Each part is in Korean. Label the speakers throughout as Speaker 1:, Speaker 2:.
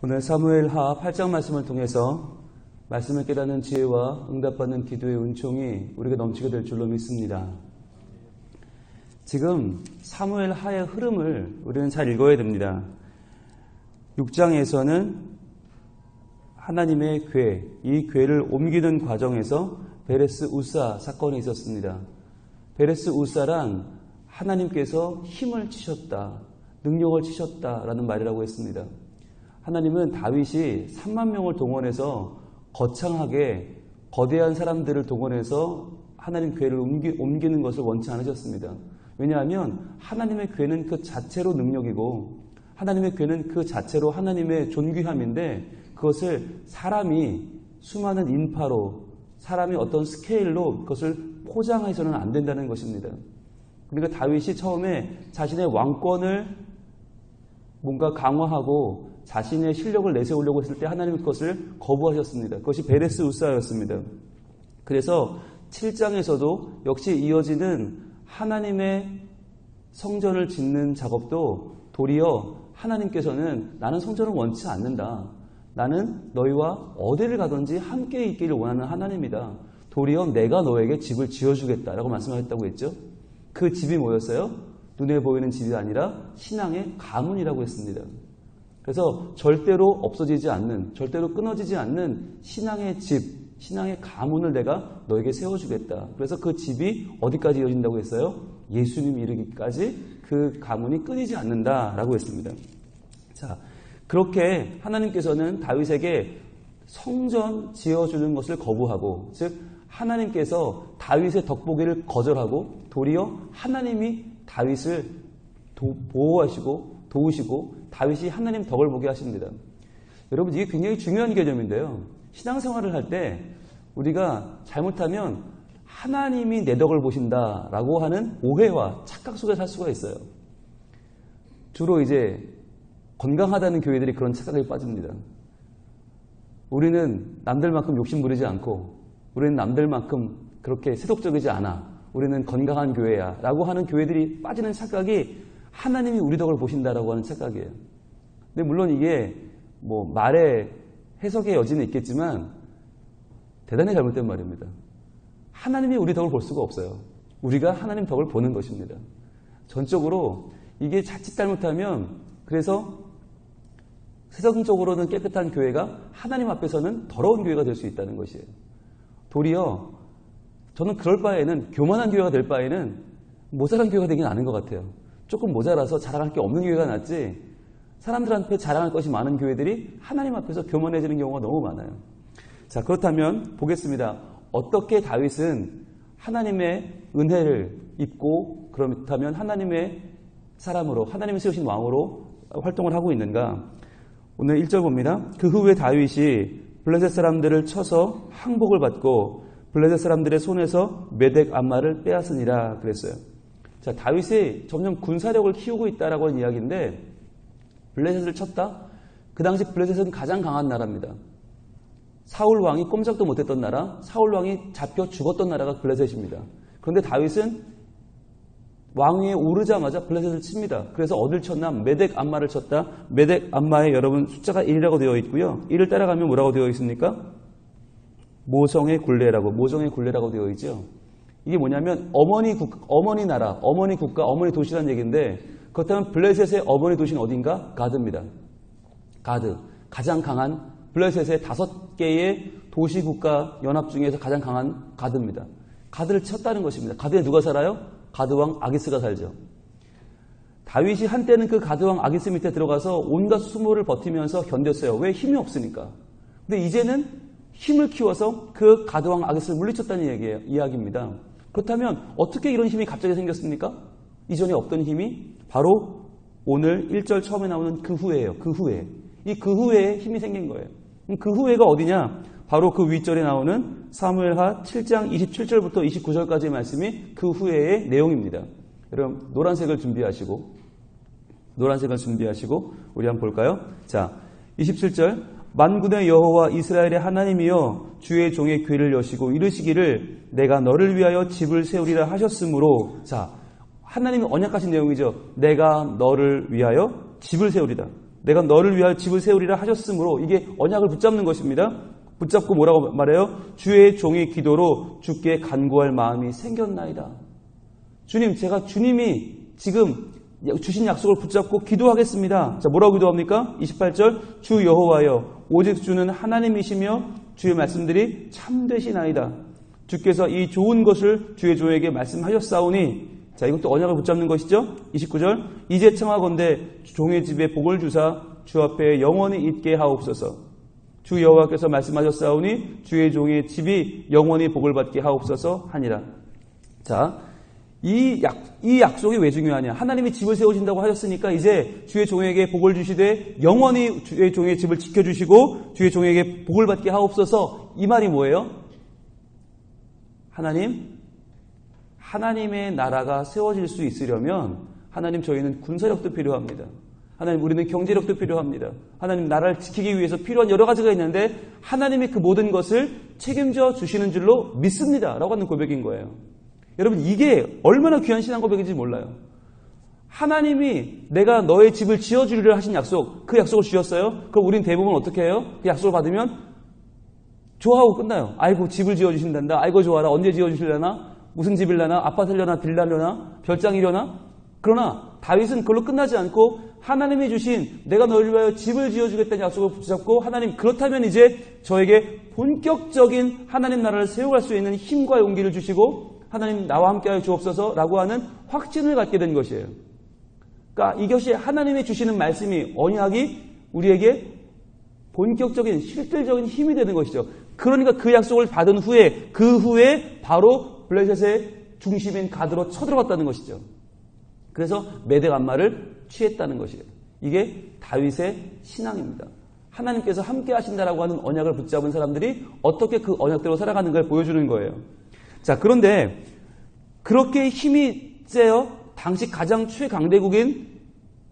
Speaker 1: 오늘 사무엘하 8장 말씀을 통해서 말씀을 깨닫는 지혜와 응답받는 기도의 은총이 우리가 넘치게 될 줄로 믿습니다. 지금 사무엘하의 흐름을 우리는 잘 읽어야 됩니다. 6장에서는 하나님의 궤, 이 궤를 옮기는 과정에서 베레스 우사 사건이 있었습니다. 베레스 우사란 하나님께서 힘을 치셨다, 능력을 치셨다라는 말이라고 했습니다. 하나님은 다윗이 3만 명을 동원해서 거창하게 거대한 사람들을 동원해서 하나님 궤를 옮기는 것을 원치 않으셨습니다. 왜냐하면 하나님의 궤는 그 자체로 능력이고 하나님의 궤는 그 자체로 하나님의 존귀함인데 그것을 사람이 수많은 인파로 사람이 어떤 스케일로 그것을 포장해서는 안 된다는 것입니다. 그러니까 다윗이 처음에 자신의 왕권을 뭔가 강화하고 자신의 실력을 내세우려고 했을 때 하나님은 그것을 거부하셨습니다. 그것이 베레스 우사였습니다. 그래서 7장에서도 역시 이어지는 하나님의 성전을 짓는 작업도 도리어 하나님께서는 나는 성전을 원치 않는다. 나는 너희와 어디를 가든지 함께 있기를 원하는 하나님이다. 도리어 내가 너에게 집을 지어주겠다라고 말씀하셨다고 했죠. 그 집이 뭐였어요? 눈에 보이는 집이 아니라 신앙의 가문이라고 했습니다. 그래서 절대로 없어지지 않는, 절대로 끊어지지 않는 신앙의 집, 신앙의 가문을 내가 너에게 세워주겠다. 그래서 그 집이 어디까지 이어진다고 했어요? 예수님이 이르기까지 그 가문이 끊이지 않는다라고 했습니다. 자, 그렇게 하나님께서는 다윗에게 성전 지어주는 것을 거부하고, 즉 하나님께서 다윗의 덕보기를 거절하고 도리어 하나님이 다윗을 보호하시고 도우시고 다윗이 하나님 덕을 보게 하십니다. 여러분, 이게 굉장히 중요한 개념인데요. 신앙생활을 할 때 우리가 잘못하면 하나님이 내 덕을 보신다라고 하는 오해와 착각 속에 살 수가 있어요. 주로 이제 건강하다는 교회들이 그런 착각에 빠집니다. 우리는 남들만큼 욕심 부리지 않고 우리는 남들만큼 그렇게 세속적이지 않아. 우리는 건강한 교회야 라고 하는 교회들이 빠지는 착각이 하나님이 우리 덕을 보신다라고 하는 착각이에요. 근데 물론 이게 뭐 말의 해석의 여지는 있겠지만 대단히 잘못된 말입니다. 하나님이 우리 덕을 볼 수가 없어요. 우리가 하나님 덕을 보는 것입니다. 전적으로 이게 자칫 잘못하면 그래서 세상적으로는 깨끗한 교회가 하나님 앞에서는 더러운 교회가 될 수 있다는 것이에요. 도리어 저는 그럴 바에는 교만한 교회가 될 바에는 모자란 교회가 되긴 않은 것 같아요. 조금 모자라서 자랑할 게 없는 교회가 낫지 사람들한테 자랑할 것이 많은 교회들이 하나님 앞에서 교만해지는 경우가 너무 많아요. 자, 그렇다면 보겠습니다. 어떻게 다윗은 하나님의 은혜를 입고 그렇다면 하나님의 사람으로 하나님이 세우신 왕으로 활동을 하고 있는가? 오늘 1절 봅니다. 그 후에 다윗이 블레셋 사람들을 쳐서 항복을 받고 블레셋 사람들의 손에서 메덱 암마를 빼앗으니라 그랬어요. 자, 다윗이 점점 군사력을 키우고 있다라고 하는 이야기인데 블레셋을 쳤다? 그 당시 블레셋은 가장 강한 나라입니다. 사울 왕이 꼼짝도 못했던 나라, 사울 왕이 잡혀 죽었던 나라가 블레셋입니다. 그런데 다윗은 왕위에 오르자마자 블레셋을 칩니다. 그래서 어딜 쳤나? 메덱 암마를 쳤다. 메덱 암마에 여러분 숫자가 1이라고 되어 있고요. 1을 따라가면 뭐라고 되어 있습니까? 모성의 굴레라고 되어 있죠. 이게 뭐냐면 어머니 나라, 어머니 국가, 어머니 도시라는 얘기인데 그렇다면 블레셋의 어머니 도시는 어딘가? 가드입니다. 가드. 가장 강한 블레셋의 5개의 도시국가 연합 중에서 가장 강한 가드입니다. 가드를 쳤다는 것입니다. 가드에 누가 살아요? 가드왕 아기스가 살죠. 다윗이 한때는 그 가드왕 아기스 밑에 들어가서 온갖 수모를 버티면서 견뎠어요. 왜? 힘이 없으니까. 근데 이제는 힘을 키워서 그 가드왕 아기스를 물리쳤다는 이야기입니다. 그렇다면 어떻게 이런 힘이 갑자기 생겼습니까? 이전에 없던 힘이 바로 오늘 1절 처음에 나오는 그 후에예요. 그 후에. 그 후에 힘이 생긴 거예요. 그 후에가 어디냐? 바로 그 윗절에 나오는 사무엘하 7장 27절부터 29절까지의 말씀이 그 후에의 내용입니다. 여러분 노란색을 준비하시고 우리 한번 볼까요? 자, 27절 만군의 여호와 이스라엘의 하나님이여 주의 종의 귀를 여시고 이르시기를 내가 너를 위하여 집을 세우리라 하셨으므로, 자, 하나님이 언약하신 내용이죠. 내가 너를 위하여 집을 세우리라. 내가 너를 위하여 집을 세우리라 하셨으므로 이게 언약을 붙잡는 것입니다. 붙잡고 뭐라고 말해요? 주의 종의 기도로 주께 간구할 마음이 생겼나이다. 주님, 제가 주님이 지금 주신 약속을 붙잡고 기도하겠습니다. 자, 뭐라고 기도합니까? 28절, 주 여호와여, 오직 주는 하나님이시며 주의 말씀들이 참되시나이다. 주께서 이 좋은 것을 주의 종에게 말씀하셨사오니, 자, 이것도 언약을 붙잡는 것이죠. 29절, 이제 청하건대 종의 집에 복을 주사 주 앞에 영원히 있게 하옵소서. 주 여호와께서 말씀하셨사오니 주의 종의 집이 영원히 복을 받게 하옵소서 하니라. 자, 이 약속이 왜 중요하냐? 하나님이 집을 세우신다고 하셨으니까 이제 주의 종에게 복을 주시되 영원히 주의 종의 집을 지켜주시고 주의 종에게 복을 받게 하옵소서. 이 말이 뭐예요? 하나님의 나라가 세워질 수 있으려면 하나님, 저희는 군사력도 필요합니다. 하나님, 우리는 경제력도 필요합니다. 하나님, 나라를 지키기 위해서 필요한 여러 가지가 있는데 하나님이 그 모든 것을 책임져 주시는 줄로 믿습니다 라고 하는 고백인 거예요. 여러분, 이게 얼마나 귀한 신앙 고백인지 몰라요. 하나님이 내가 너의 집을 지어주리라 하신 약속, 그 약속을 주셨어요. 그럼 우린 대부분 어떻게 해요? 그 약속을 받으면 좋아하고 끝나요. 아이고, 집을 지어주신단다. 아이고, 좋아라. 언제 지어주실려나? 무슨 집이려나? 아파트려나? 빌라려나? 별장이려나? 그러나 다윗은 그걸로 끝나지 않고 하나님이 주신 내가 너를 위하여 집을 지어주겠다는 약속을 붙잡고, 하나님, 그렇다면 이제 저에게 본격적인 하나님 나라를 세워갈 수 있는 힘과 용기를 주시고 하나님, 나와 함께하여 주옵소서라고 하는 확신을 갖게 된 것이에요. 그러니까 이것이 하나님이 주시는 말씀이, 언약이 우리에게 본격적인 실질적인 힘이 되는 것이죠. 그러니까 그 약속을 받은 후에, 그 후에 바로 블레셋의 중심인 가드로 쳐들어갔다는 것이죠. 그래서 메대 간마를 취했다는 것이에요. 이게 다윗의 신앙입니다. 하나님께서 함께 하신다라고 하는 언약을 붙잡은 사람들이 어떻게 그 언약대로 살아가는가를 보여주는 거예요. 자, 그런데 그렇게 힘이 세요. 당시 가장 최강대국인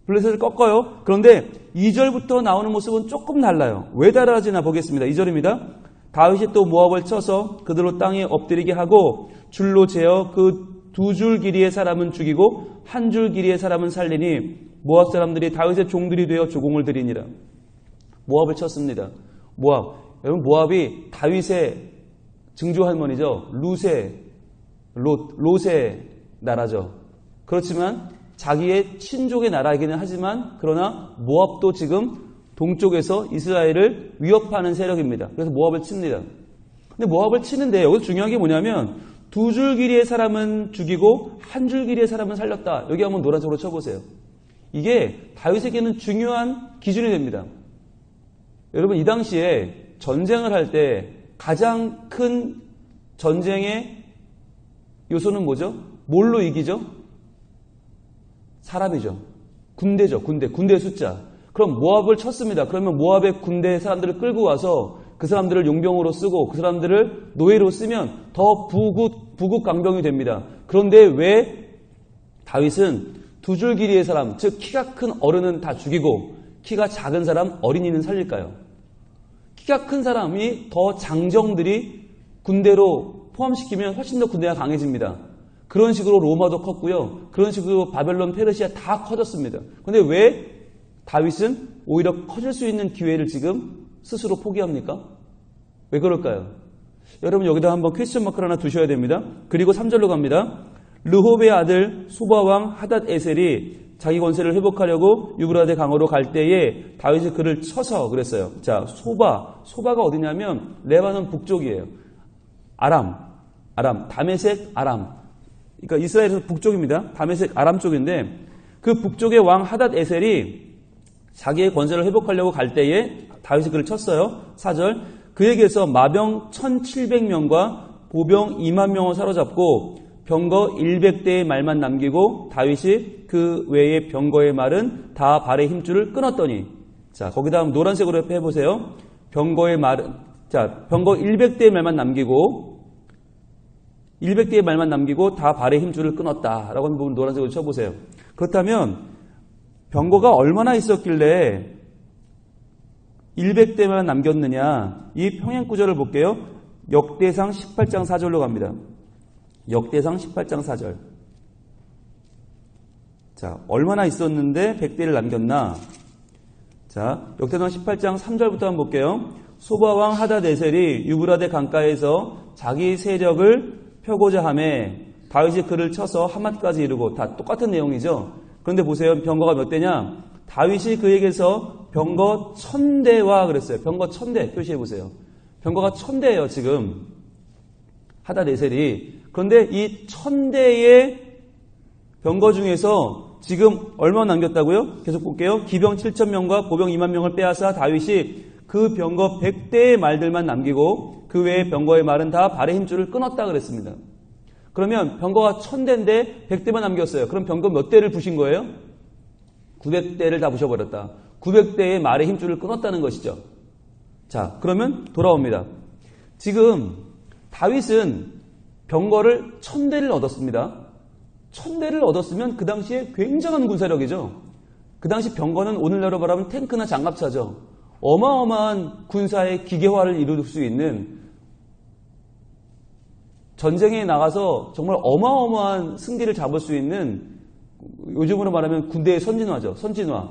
Speaker 1: 블레셋을 꺾어요. 그런데 2절부터 나오는 모습은 조금 달라요. 왜 달라지나 보겠습니다. 2절입니다. 다윗이 또 모압을 쳐서 그들로 땅에 엎드리게 하고 줄로 재어 그 2줄 길이의 사람은 죽이고 1줄 길이의 사람은 살리니 모압 사람들이 다윗의 종들이 되어 조공을 드리니라. 모압을 쳤습니다. 모압. 여러분, 모압이 다윗의 증조 할머니죠. 롯의 나라죠. 그렇지만 자기의 친족의 나라이기는 하지만, 그러나 모압도 지금 동쪽에서 이스라엘을 위협하는 세력입니다. 그래서 모압을 칩니다. 근데 모압을 치는데 여기서 중요한 게 뭐냐면 2줄 길이의 사람은 죽이고 1줄 길이의 사람은 살렸다. 여기 한번 노란색으로 쳐보세요. 이게 다윗에게는 중요한 기준이 됩니다. 여러분, 이 당시에 전쟁을 할 때 가장 큰 전쟁의 요소는 뭐죠? 뭘로 이기죠? 사람이죠. 군대죠. 군대의 숫자. 그럼 모압을 쳤습니다. 그러면 모압의 군대 사람들을 끌고 와서 그 사람들을 용병으로 쓰고 그 사람들을 노예로 쓰면 더 부국 강병이 됩니다. 그런데 왜 다윗은 2줄 길이의 사람, 즉 키가 큰 어른은 다 죽이고 키가 작은 사람, 어린이는 살릴까요? 키가 큰 사람이 더 장정들이 군대로 포함시키면 훨씬 더 군대가 강해집니다. 그런 식으로 로마도 컸고요. 그런 식으로 바벨론, 페르시아 다 커졌습니다. 그런데 왜 다윗은 오히려 커질 수 있는 기회를 지금 스스로 포기합니까? 왜 그럴까요? 여러분, 여기다 한번 퀘스천 마크를 하나 두셔야 됩니다. 그리고 3절로 갑니다. 르홉의 아들 소바왕 하닷 에셀이 자기 권세를 회복하려고 유브라데 강으로 갈 때에 다윗이 그를 쳐서 그랬어요. 자, 소바가 어디냐면 레바논 북쪽이에요. 아람, 다메섹, 아람. 그러니까 이스라엘에서 북쪽입니다. 다메섹, 아람 쪽인데 그 북쪽의 왕 하닷 에셀이 자기의 권세를 회복하려고 갈 때에 다윗이 그를 쳤어요. 4절, 그에게서 마병 1700명과 보병 2만 명을 사로잡고 병거 100대의 말만 남기고 다윗이 그 외의 병거의 말은 다 발의 힘줄을 끊었더니, 자, 거기다 노란색으로 해보세요. 병거의 말은, 자, 병거 100대의 말만 남기고 다 발의 힘줄을 끊었다라고 하는 부분 노란색으로 쳐보세요. 그렇다면 병거가 얼마나 있었길래 100대만 남겼느냐? 이 평행 구절을 볼게요. 역대상 18장 4절로 갑니다. 역대상 18장 4절. 자, 얼마나 있었는데 100대를 남겼나? 자, 역대상 18장 3절부터 한번 볼게요. 소바왕 하다네셀이 유브라데 강가에서 자기 세력을 펴고자 하매 다윗이 그를 쳐서 하맛까지 이르고, 다 똑같은 내용이죠. 그런데 보세요. 병거가 몇 대냐? 다윗이 그에게서 병거 1000대와 그랬어요. 병거 1000대 표시해 보세요. 병거가 1000대예요 지금 하다네셀이. 그런데 이 1000대의 병거 중에서 지금 얼마 남겼다고요? 계속 볼게요. 기병 7000명과 보병 20000명을 빼앗아 다윗이 그 병거 100대의 말들만 남기고 그 외의 병거의 말은 다 발의 힘줄을 끊었다 그랬습니다. 그러면 병거가 1000대인데 100대만 남겼어요. 그럼 병거 몇 대를 부신 거예요? 900대를 다 부셔버렸다. 900대의 말의 힘줄을 끊었다는 것이죠. 자, 그러면 돌아옵니다. 지금 다윗은 병거를 1000대를 얻었습니다. 1000대를 얻었으면 그 당시에 굉장한 군사력이죠. 그 당시 병거는 오늘날로 말하면 탱크나 장갑차죠. 어마어마한 군사의 기계화를 이룰 수 있는, 전쟁에 나가서 정말 어마어마한 승기를 잡을 수 있는, 요즘으로 말하면 군대의 선진화죠. 선진화,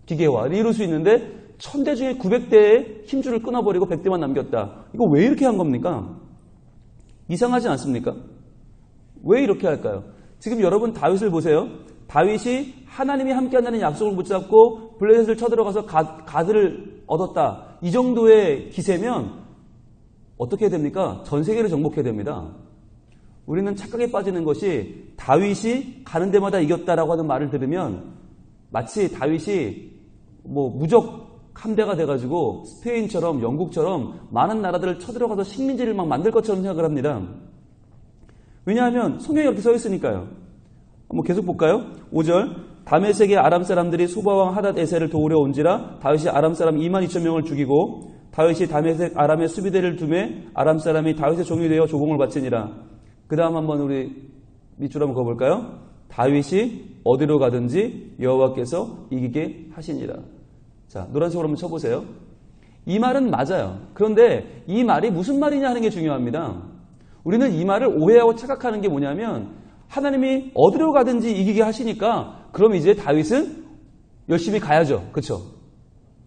Speaker 1: 기계화를 이룰 수 있는데 1000대 중에 900대의 힘줄을 끊어버리고 100대만 남겼다. 이거 왜 이렇게 한 겁니까? 이상하지 않습니까? 왜 이렇게 할까요? 지금 여러분 다윗을 보세요. 다윗이 하나님이 함께한다는 약속을 붙잡고 블레셋을 쳐들어가서 가드를 얻었다. 이 정도의 기세면 어떻게 해야 됩니까? 전 세계를 정복해야 됩니다. 우리는 착각에 빠지는 것이 다윗이 가는 데마다 이겼다라고 하는 말을 들으면 마치 다윗이 무적 함대가 돼가지고 스페인처럼 영국처럼 많은 나라들을 쳐들어가서 식민지를 막 만들 것처럼 생각을 합니다. 왜냐하면 성경에 이렇게 써 있으니까요. 한번 계속 볼까요? 5절. 다메섹의 아람 사람들이 소바왕 하닷에셀을 도우려 온지라 다윗이 아람 사람 22,000명을 죽이고 다윗이 다메섹 아람의 수비대를 두매 아람 사람이 다윗의 종이 되어 조공을 바치니라. 그 다음 한번 우리 밑줄 한번 그어볼까요? 다윗이 어디로 가든지 여호와께서 이기게 하시니라. 자, 노란색으로 한번 쳐보세요. 이 말은 맞아요. 그런데 이 말이 무슨 말이냐 하는 게 중요합니다. 우리는 이 말을 오해하고 착각하는 게 뭐냐면 하나님이 어디로 가든지 이기게 하시니까 그럼 이제 다윗은 열심히 가야죠. 그렇죠?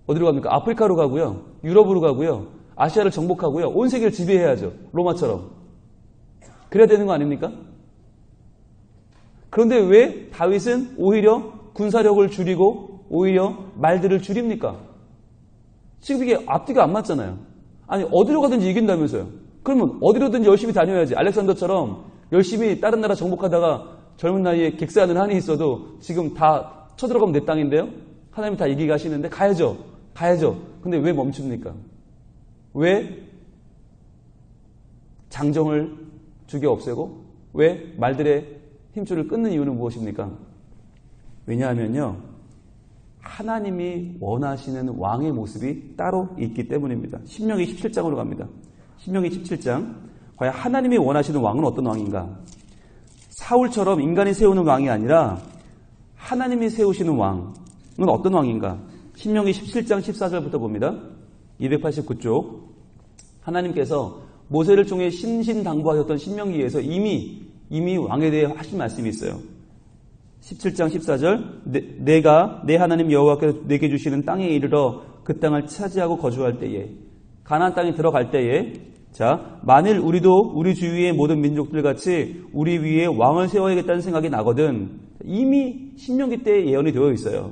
Speaker 1: 어디로 갑니까? 아프리카로 가고요. 유럽으로 가고요. 아시아를 정복하고요. 온 세계를 지배해야죠. 로마처럼. 그래야 되는 거 아닙니까? 그런데 왜 다윗은 오히려 군사력을 줄이고 오히려 말들을 줄입니까? 지금 이게 앞뒤가 안 맞잖아요. 아니 어디로 가든지 이긴다면서요. 그러면 어디로든지 열심히 다녀야지. 알렉산더처럼 열심히 다른 나라 정복하다가 젊은 나이에 객사하는 한이 있어도 지금 다 쳐들어가면 내 땅인데요. 하나님이 다 이기게 하시는데 가야죠. 근데 왜 멈춥니까? 왜 장정을 죽여 없애고 왜 말들의 힘줄을 끊는 이유는 무엇입니까? 왜냐하면요. 하나님이 원하시는 왕의 모습이 따로 있기 때문입니다. 신명기 17장으로 갑니다. 신명기 17장. 과연 하나님이 원하시는 왕은 어떤 왕인가? 사울처럼 인간이 세우는 왕이 아니라 하나님이 세우시는 왕은 어떤 왕인가? 신명기 17장 14절부터 봅니다. 289쪽. 하나님께서 모세를 통해 신신당부하셨던 신명기에서 이미 왕에 대해 하신 말씀이 있어요. 17장 14절. 내가 내 하나님 여호와께서 내게 주시는 땅에 이르러 그 땅을 차지하고 거주할 때에, 가나안 땅에 들어갈 때에, 자, 만일 우리도 우리 주위의 모든 민족들 같이 우리 위에 왕을 세워야겠다는 생각이 나거든. 이미 신명기 때 예언이 되어 있어요.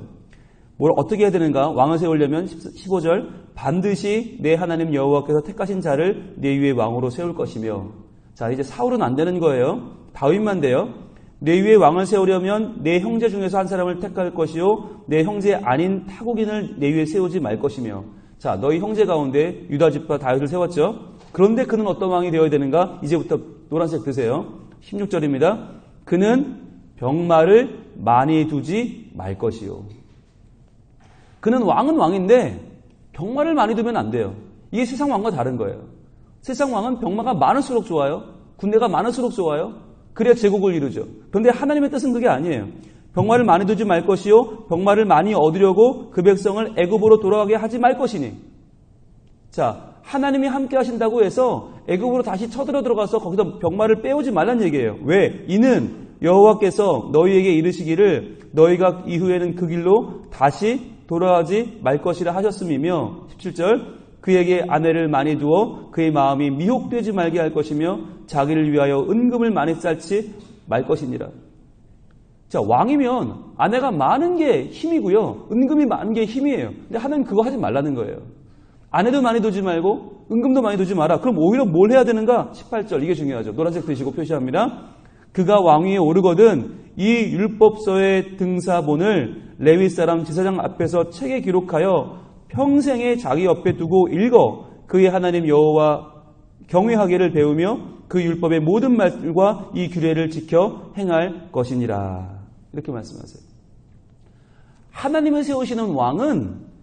Speaker 1: 뭘 어떻게 해야 되는가? 왕을 세우려면 15절. 반드시 내 하나님 여호와께서 택하신 자를 내 위에 왕으로 세울 것이며. 자, 이제 사울은 안 되는 거예요. 다윗만 돼요. 내 위에 왕을 세우려면 내 형제 중에서 한 사람을 택할 것이요 내 형제 아닌 타국인을 내 위에 세우지 말 것이며. 자, 너희 형제 가운데 유다 지파 다윗을 세웠죠. 그런데 그는 어떤 왕이 되어야 되는가? 이제부터 노란색 드세요. 16절입니다. 그는 병마를 많이 두지 말 것이요. 그는 왕은 왕인데 병마를 많이 두면 안 돼요. 이게 세상 왕과 다른 거예요. 세상 왕은 병마가 많을수록 좋아요. 군대가 많을수록 좋아요. 그래야 제국을 이루죠. 그런데 하나님의 뜻은 그게 아니에요. 병마를 많이 두지 말 것이요 병마를 많이 얻으려고 그 백성을 애굽으로 돌아가게 하지 말 것이니. 자, 하나님이 함께 하신다고 해서 애굽으로 다시 쳐들어 들어가서 거기서 병마를 빼오지 말란 얘기예요. 왜? 이는 여호와께서 너희에게 이르시기를 너희가 이후에는 그 길로 다시 돌아가지 말 것이라 하셨음이며 17절 그에게 아내를 많이 두어 그의 마음이 미혹되지 말게 할 것이며 자기를 위하여 은금을 많이 쌓지 말 것이니라. 자, 왕이면 아내가 많은 게 힘이고요. 은금이 많은 게 힘이에요. 근데 하나님 그거 하지 말라는 거예요. 아내도 많이 두지 말고 은금도 많이 두지 마라. 그럼 오히려 뭘 해야 되는가? 18절 이게 중요하죠. 노란색 드시고 표시합니다. 그가 왕위에 오르거든 이 율법서의 등사본을 레위 사람 제사장 앞에서 책에 기록하여 평생에 자기 옆에 두고 읽어 그의 하나님 여호와 경외하기를 배우며 그 율법의 모든 말과 이 규례를 지켜 행할 것이니라. 이렇게 말씀하세요. 하나님을 세우시는 왕은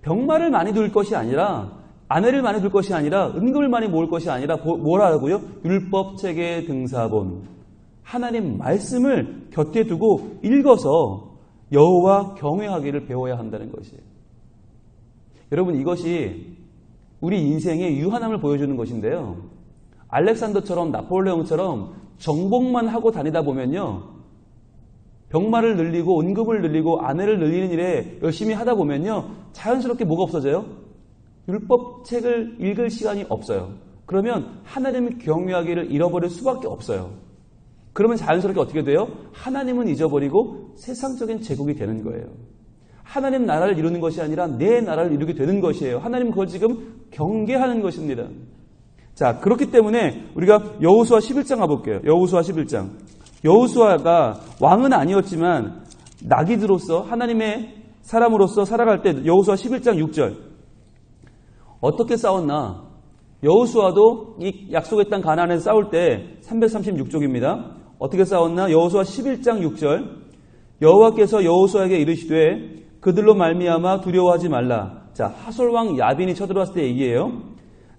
Speaker 1: 병마를 많이 둘 것이 아니라 아내를 많이 둘 것이 아니라 은금을 많이 모을 것이 아니라 뭘 하라고요? 율법책의 등사본. 하나님 말씀을 곁에 두고 읽어서 여호와 경외하기를 배워야 한다는 것이에요. 여러분 이것이 우리 인생의 유한함을 보여주는 것인데요. 알렉산더처럼 나폴레옹처럼 정복만 하고 다니다 보면요. 병마를 늘리고 은금을 늘리고 아내를 늘리는 일에 열심히 하다 보면요. 자연스럽게 뭐가 없어져요? 율법책을 읽을 시간이 없어요. 그러면 하나님을 경외하기를 잃어버릴 수밖에 없어요. 그러면 자연스럽게 어떻게 돼요? 하나님은 잊어버리고 세상적인 제국이 되는 거예요. 하나님 나라를 이루는 것이 아니라 내 나라를 이루게 되는 것이에요. 하나님 그걸 지금 경계하는 것입니다. 자, 그렇기 때문에 우리가 여호수아 11장 가볼게요. 여호수아 11장. 여호수아가 왕은 아니었지만 나기드로서 하나님의 사람으로서 살아갈 때 여호수아 11장 6절 어떻게 싸웠나? 여호수아도 이 약속의 땅 가나안에서 싸울 때 336족입니다. 어떻게 싸웠나? 여호수아 11장 6절 여호와께서 여호수아에게 이르시되 그들로 말미암아 두려워하지 말라. 자, 하솔 왕 야빈이 쳐들어왔을 때 얘기예요.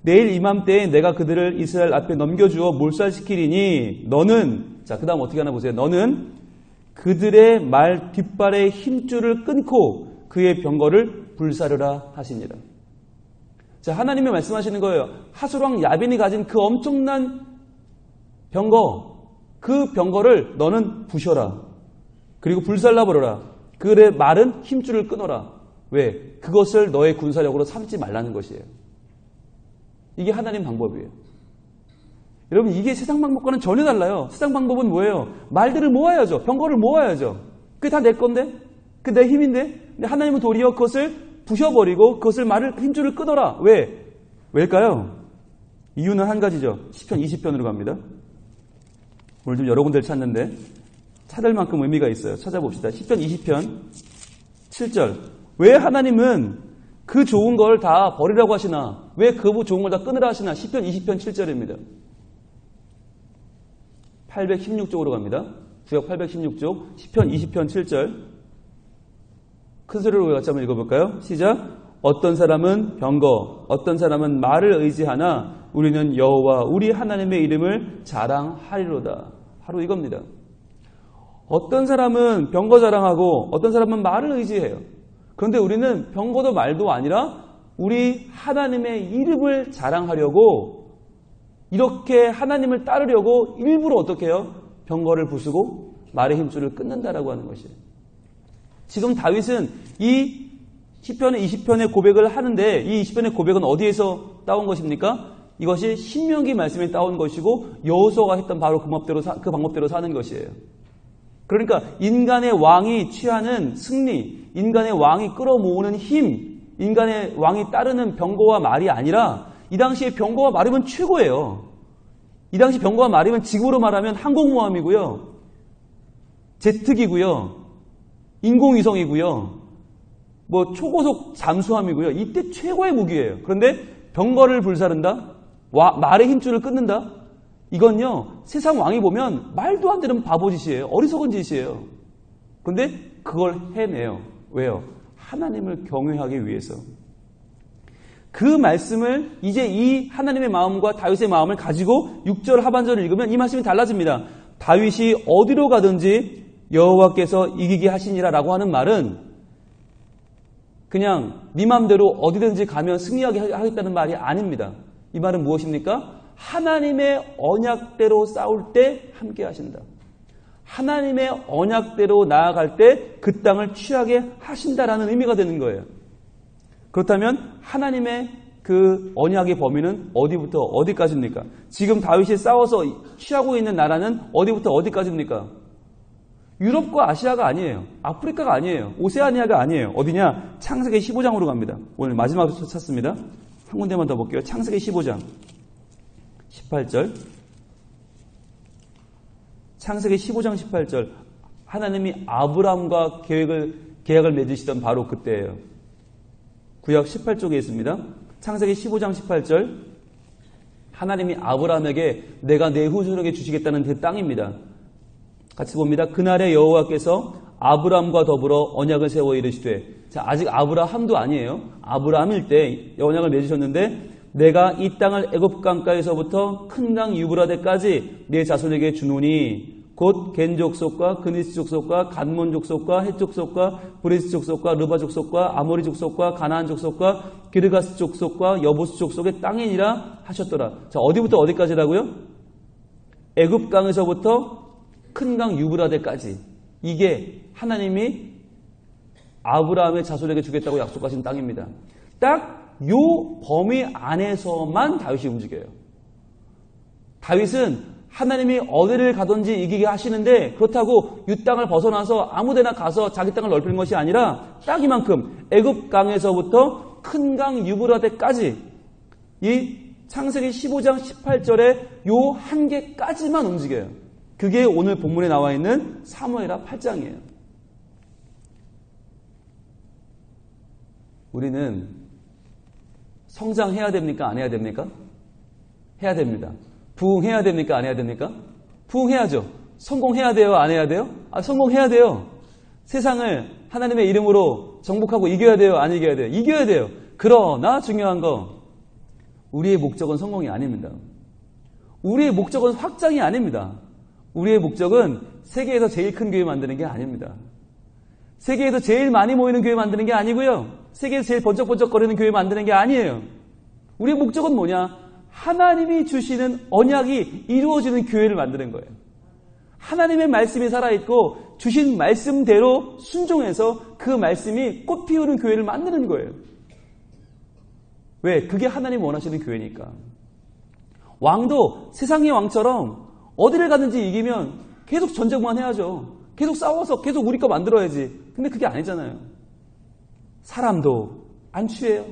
Speaker 1: 내일 이맘때에 내가 그들을 이스라엘 앞에 넘겨주어 몰살시키리니 너는 자, 그 다음 어떻게 하나 보세요. 너는 그들의 말 뒷발의 힘줄을 끊고 그의 병거를 불사르라 하시니라. 자, 하나님이 말씀하시는 거예요. 하솔 왕 야빈이 가진 그 엄청난 병거, 그 병거를 너는 부셔라. 그리고 불살라버려라. 그의 말은 힘줄을 끊어라. 왜? 그것을 너의 군사력으로 삼지 말라는 것이에요. 이게 하나님 방법이에요. 여러분 이게 세상 방법과는 전혀 달라요. 세상 방법은 뭐예요? 말들을 모아야죠. 병거를 모아야죠. 그게 다 내 건데? 그게 내 힘인데? 근데 하나님은 도리어 그것을 부셔버리고 그것을 말을 힘줄을 끊어라. 왜? 왜일까요? 이유는 한 가지죠. 시편 20편으로 갑니다. 오늘 좀 여러 군데를 찾는데 찾을 만큼 의미가 있어요. 찾아봅시다. 시편 20편 7절. 왜 하나님은 그 좋은 걸 다 버리라고 하시나? 왜 그 좋은 걸 다 끊으라 하시나? 시편 20편 7절입니다. 816쪽으로 갑니다. 구역 816쪽 시편 20편 7절. 큰 소리로 같이 한번 읽어볼까요? 시작. 어떤 사람은 병거, 어떤 사람은 말을 의지하나 우리는 여호와 우리 하나님의 이름을 자랑하리로다. 바로 이겁니다. 어떤 사람은 병거 자랑하고 어떤 사람은 말을 의지해요. 그런데 우리는 병거도 말도 아니라 우리 하나님의 이름을 자랑하려고 이렇게 하나님을 따르려고 일부러 어떻게 해요? 병거를 부수고 말의 힘줄을 끊는다라고 하는 것이에요. 지금 다윗은 이 시편의 20편의 고백을 하는데 이 20편의 고백은 어디에서 따온 것입니까? 이것이 신명기 말씀에 따온 것이고 여호수아가 했던 바로 그 방법대로 사는 것이에요. 그러니까 인간의 왕이 취하는 승리, 인간의 왕이 끌어모으는 힘, 인간의 왕이 따르는 병거와 말이 아니라 이 당시에 병거와 말이면 최고예요. 이 당시 병거와 말이면 지금으로 말하면 항공모함이고요. 제트기고요. 인공위성이고요. 뭐 초고속 잠수함이고요. 이때 최고의 무기예요. 그런데 병거를 불사른다? 말의 힘줄을 끊는다? 이건요. 세상 왕이 보면 말도 안 되는 바보짓이에요. 어리석은 짓이에요. 그런데 그걸 해내요. 왜요? 하나님을 경외하기 위해서. 그 말씀을 이제 이 하나님의 마음과 다윗의 마음을 가지고 6절 하반절을 읽으면 이 말씀이 달라집니다. 다윗이 어디로 가든지 여호와께서 이기게 하시니라 라고 하는 말은 그냥 네 맘대로 어디든지 가면 승리하게 하겠다는 말이 아닙니다. 이 말은 무엇입니까? 하나님의 언약대로 싸울 때 함께 하신다. 하나님의 언약대로 나아갈 때 그 땅을 취하게 하신다라는 의미가 되는 거예요. 그렇다면 하나님의 그 언약의 범위는 어디부터 어디까지입니까? 지금 다윗이 싸워서 취하고 있는 나라는 어디부터 어디까지입니까? 유럽과 아시아가 아니에요. 아프리카가 아니에요. 오세아니아가 아니에요. 어디냐? 창세기 15장으로 갑니다. 오늘 마지막으로 찾습니다. 한 군데만 더 볼게요. 창세기 15장 18절. 창세기 15장 18절. 하나님이 아브라함과 계약을 맺으시던 바로 그때예요. 구약 18쪽에 있습니다. 창세기 15장 18절. 하나님이 아브라함에게 내가 내 후손에게 주시겠다는 그 땅입니다. 같이 봅니다. 그날에 여호와께서 아브라함과 더불어 언약을 세워 이르시되, 자, 아직 아브라함도 아니에요. 아브라함일 때 언약을 맺으셨는데, 내가 이 땅을 애굽 강가에서부터 큰 강 유브라데까지 내 자손에게 주노니 곧 겐 족속과 그니스 족속과 간몬 족속과 헷 족속과 브리스 족속과 르바 족속과 아모리 족속과 가나안 족속과 기르가스 족속과 여부스 족속의 땅이니라 하셨더라. 자, 어디부터 어디까지라고요? 애굽 강에서부터 큰 강 유브라데까지. 이게 하나님이 아브라함의 자손에게 주겠다고 약속하신 땅입니다. 딱 요 범위 안에서만 다윗이 움직여요. 다윗은 하나님이 어디를 가든지 이기게 하시는데, 그렇다고 이 땅을 벗어나서 아무데나 가서 자기 땅을 넓히는 것이 아니라 딱 이만큼 애굽 강에서부터 큰 강 유브라데까지, 이 창세기 15장 18절에 요 한계까지만 움직여요. 그게 오늘 본문에 나와 있는 사무엘하 8장이에요. 우리는 성장해야 됩니까? 안 해야 됩니까? 해야 됩니다. 부흥해야 됩니까? 안 해야 됩니까? 부흥해야죠. 성공해야 돼요? 안 해야 돼요? 성공해야 돼요. 세상을 하나님의 이름으로 정복하고 이겨야 돼요? 안 이겨야 돼요? 이겨야 돼요. 그러나 중요한 거, 우리의 목적은 성공이 아닙니다. 우리의 목적은 확장이 아닙니다. 우리의 목적은 세계에서 제일 큰 교회 만드는 게 아닙니다. 세계에서 제일 많이 모이는 교회 만드는 게 아니고요. 세계에서 제일 번쩍번쩍거리는 교회 만드는 게 아니에요. 우리의 목적은 뭐냐? 하나님이 주시는 언약이 이루어지는 교회를 만드는 거예요. 하나님의 말씀이 살아있고 주신 말씀대로 순종해서 그 말씀이 꽃 피우는 교회를 만드는 거예요. 왜? 그게 하나님 원하시는 교회니까. 왕도 세상의 왕처럼 어디를 가든지 이기면 계속 전쟁만 해야죠. 계속 싸워서 계속 우리 거 만들어야지. 근데 그게 아니잖아요. 사람도 안 취해요.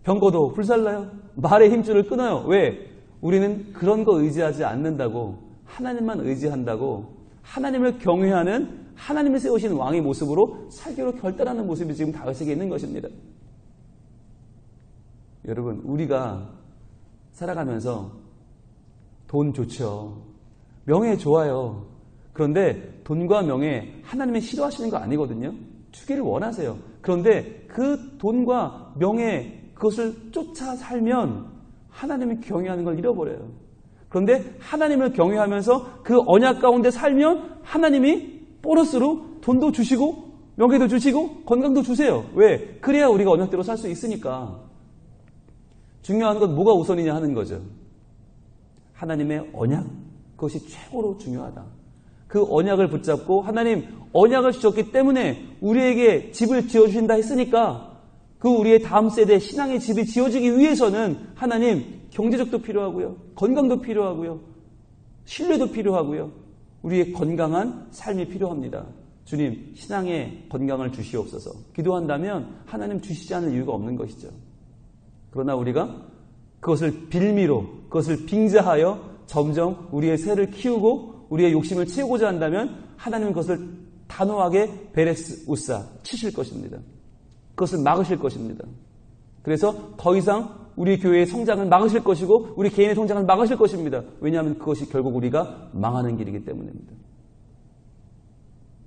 Speaker 1: 병거도 불살라요. 말의 힘줄을 끊어요. 왜? 우리는 그런 거 의지하지 않는다고, 하나님만 의지한다고, 하나님을 경외하는, 하나님을 세우신 왕의 모습으로 살기로 결단하는 모습이 지금 다윗에게 있는 것입니다. 여러분, 우리가 살아가면서 돈 좋죠. 명예 좋아요. 그런데 돈과 명예 하나님이 싫어하시는 거 아니거든요. 주기를 원하세요. 그런데 그 돈과 명예, 그것을 쫓아 살면 하나님을 경외하는 걸 잃어버려요. 그런데 하나님을 경외하면서 그 언약 가운데 살면 하나님이 보너스로 돈도 주시고 명예도 주시고 건강도 주세요. 왜? 그래야 우리가 언약대로 살 수 있으니까. 중요한 건 뭐가 우선이냐 하는 거죠. 하나님의 언약, 그것이 최고로 중요하다. 그 언약을 붙잡고, 하나님 언약을 주셨기 때문에 우리에게 집을 지어주신다 했으니까, 그 우리의 다음 세대 신앙의 집이 지어지기 위해서는 하나님 경제적도 필요하고요, 건강도 필요하고요, 신뢰도 필요하고요, 우리의 건강한 삶이 필요합니다. 주님, 신앙의 건강을 주시옵소서. 기도한다면 하나님 주시지 않을 이유가 없는 것이죠. 그러나 우리가 그것을 빌미로, 그것을 빙자하여 점점 우리의 새를 키우고 우리의 욕심을 채우고자 한다면 하나님은 그것을 단호하게 베레스 우사 치실 것입니다. 그것을 막으실 것입니다. 그래서 더 이상 우리 교회의 성장을 막으실 것이고 우리 개인의 성장을 막으실 것입니다. 왜냐하면 그것이 결국 우리가 망하는 길이기 때문입니다.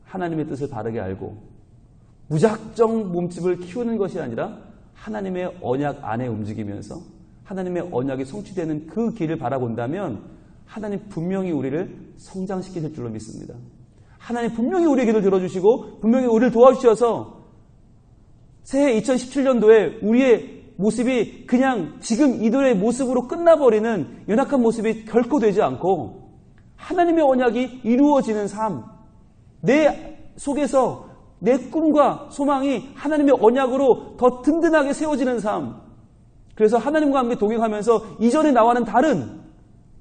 Speaker 1: 하나님의 뜻을 바르게 알고 무작정 몸집을 키우는 것이 아니라 하나님의 언약 안에 움직이면서 하나님의 언약이 성취되는 그 길을 바라본다면 하나님 분명히 우리를 성장시키실 줄로 믿습니다. 하나님 분명히 우리의 기도를 들어주시고 분명히 우리를 도와주셔서 새해 2017년도에 우리의 모습이 그냥 지금 이들의 모습으로 끝나버리는 연약한 모습이 결코 되지 않고 하나님의 언약이 이루어지는 삶, 내 속에서 내 꿈과 소망이 하나님의 언약으로 더 든든하게 세워지는 삶. 그래서 하나님과 함께 동행하면서 이전에 나와는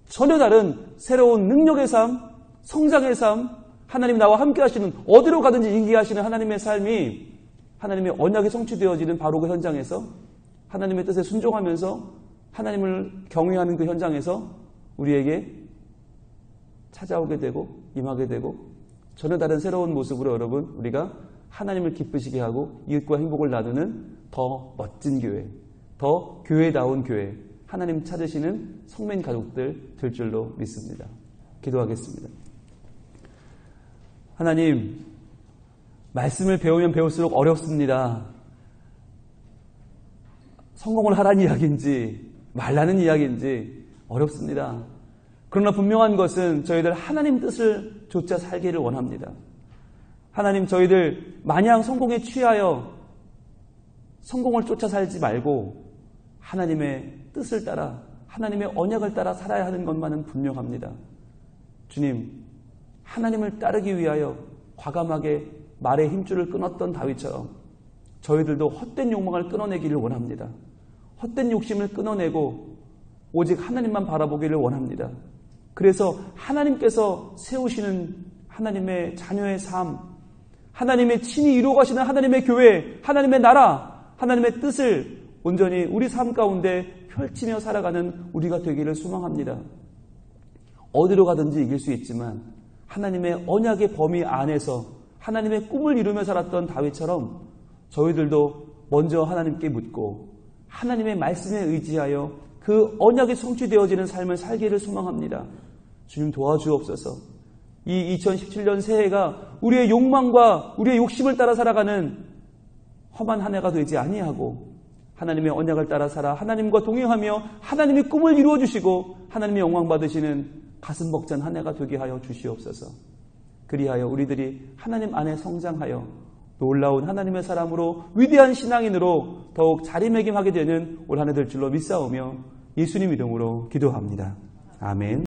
Speaker 1: 전혀 다른 새로운 능력의 삶, 성장의 삶, 하나님 나와 함께 하시는, 어디로 가든지 이기게 하시는 하나님의 삶이 하나님의 언약이 성취되어지는 바로 그 현장에서, 하나님의 뜻에 순종하면서 하나님을 경외하는 그 현장에서 우리에게 찾아오게 되고 임하게 되고, 전혀 다른 새로운 모습으로 여러분, 우리가 하나님을 기쁘시게 하고 이웃과 행복을 나누는 더 멋진 교회, 더 교회다운 교회, 하나님 찾으시는 성민 가족들 될 줄로 믿습니다. 기도하겠습니다. 하나님, 말씀을 배우면 배울수록 어렵습니다. 성공을 하라는 이야기인지 말라는 이야기인지 어렵습니다. 그러나 분명한 것은 저희들 하나님 뜻을 좇아 살기를 원합니다. 하나님, 저희들 마냥 성공에 취하여 성공을 쫓아 살지 말고 하나님의 뜻을 따라, 하나님의 언약을 따라 살아야 하는 것만은 분명합니다. 주님, 하나님을 따르기 위하여 과감하게 말의 힘줄을 끊었던 다윗처럼 저희들도 헛된 욕망을 끊어내기를 원합니다. 헛된 욕심을 끊어내고 오직 하나님만 바라보기를 원합니다. 그래서 하나님께서 세우시는 하나님의 자녀의 삶, 하나님의 친히 이루어가시는 하나님의 교회, 하나님의 나라, 하나님의 뜻을 온전히 우리 삶 가운데 펼치며 살아가는 우리가 되기를 소망합니다. 어디로 가든지 이길 수 있지만 하나님의 언약의 범위 안에서 하나님의 꿈을 이루며 살았던 다윗처럼 저희들도 먼저 하나님께 묻고 하나님의 말씀에 의지하여 그 언약이 성취되어지는 삶을 살기를 소망합니다. 주님, 도와주옵소서. 이 2017년 새해가 우리의 욕망과 우리의 욕심을 따라 살아가는 험한 한 해가 되지 아니하고 하나님의 언약을 따라 살아 하나님과 동행하며 하나님의 꿈을 이루어주시고 하나님의 영광 받으시는 가슴 벅찬 한 해가 되게 하여 주시옵소서. 그리하여 우리들이 하나님 안에 성장하여 놀라운 하나님의 사람으로, 위대한 신앙인으로 더욱 자리매김하게 되는 올 한 해 될 줄로 믿사오며 예수님 이름으로 기도합니다. 아멘.